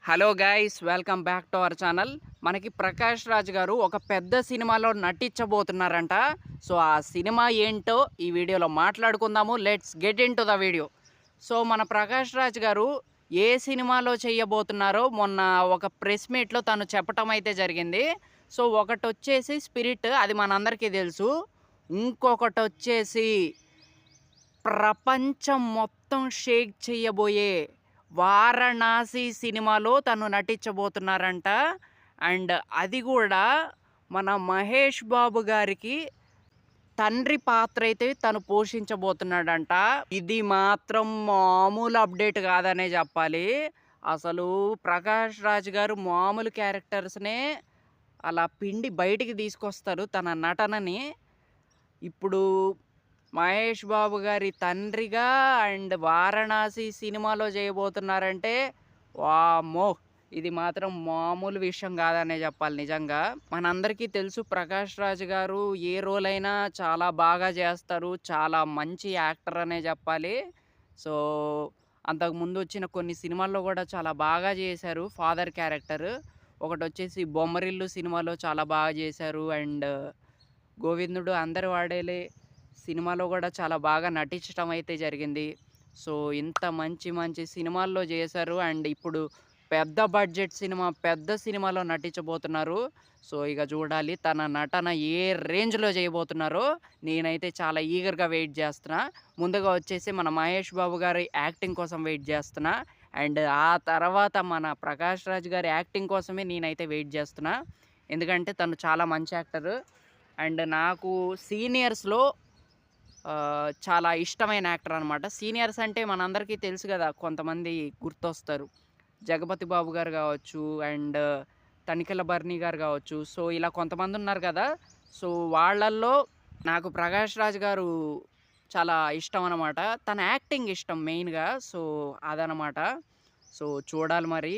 Hello guys, welcome back to our channel. మనకి ప్రకాష్ రాజ్ గారు ఒక పెద్ద సినిమాలో నటించబోతున్నారంట. సో ఆ సినిమా ఏంటో ఈ వీడియోలో మాట్లాడుకుందాము. Let's get in to the video. So మన ప్రకాష్ రాజ్ గారు ఏ సినిమాలో చేయబోతున్నారో మొన్న ఒక ప్రెస్ మీట్లో తను చెప్పటం అయితే జరిగింది. సో ఒకటి వచ్చేసి స్పిరిట్, అది మనందరికీ తెలుసు. ఇంకొకటి వచ్చేసి ప్రపంచం మొత్తం షేక్ చేయబోయే వారణాసి సినిమాలో తను నటించబోతున్నారంట. అండ్ అది కూడా మన మహేష్ బాబు గారికి తండ్రి పాత్ర అయితే తను పోషించబోతున్నాడంట. ఇది మాత్రం మామూలు అప్డేట్ కాదనే చెప్పాలి. అసలు ప్రకాష్ రాజ్ గారు మామూలు క్యారెక్టర్స్నే అలా పిండి బయటికి తీసుకొస్తారు తన నటనని. ఇప్పుడు మహేష్ బాబు గారి తండ్రిగా అండ్ వారణాసి సినిమాలో చేయబోతున్నారంటే వామ్మో! ఇది మాత్రం మామూలు విషయం కాదనే చెప్పాలి నిజంగా. మనందరికీ తెలుసు ప్రకాష్ రాజ్ గారు ఏ రోల్ అయినా చాలా బాగా చేస్తారు. చాలా మంచి యాక్టర్ అనే చెప్పాలి. సో అంతకుముందు వచ్చిన కొన్ని సినిమాల్లో కూడా చాలా బాగా చేశారు ఫాదర్ క్యారెక్టర్. ఒకటొచ్చేసి 'బొమ్మరిల్లు' సినిమాలో చాలా బాగా చేశారు. అండ్ 'గోవిందుడు అందరి వాడేలే' సినిమాలో కూడా చాలా బాగా నటించడం అయితే జరిగింది. సో ఇంత మంచి మంచి సినిమాల్లో చేశారు. అండ్ ఇప్పుడు పెద్ద బడ్జెట్ సినిమా, పెద్ద సినిమాలో నటించబోతున్నారు. సో ఇక చూడాలి తన నటన ఏ రేంజ్‌లో చేయబోతున్నారో నేనైతే చాలా ఈగర్‌గా వెయిట్ చేస్తున్నా. ముందుగా వచ్చేసి మన మహేష్ బాబు గారి యాక్టింగ్ కోసం వెయిట్ చేస్తున్నా. అండ్ ఆ తర్వాత మన ప్రకాష్ రాజ్ గారి యాక్టింగ్ కోసమే నేనైతే వెయిట్ చేస్తున్నా. ఎందుకంటే తను చాలా మంచి యాక్టరు. అండ్ నాకు సీనియర్స్‌లో చాలా ఇష్టమైన యాక్టర్ అనమాట. సీనియర్స్ అంటే మనందరికీ తెలుసు గదా! కొంతమంది గుర్తొస్తారు. 'జగపతి బాబు' గారు గావచ్చు, అండ్ 'తనికెళ్ళ భరణి' గారు గావచ్చు. సో ఇలా కొంతమందున్నారు గదా! సో వాళ్ళల్లో నాకు 'ప్రకాష్ రాజ్' గారు చాలా ఇష్టం అనమాట. తన యాక్టింగ్ ఇష్టం మెయిన్‌గా. సో అదనమాట. సో చూడాలి మరి.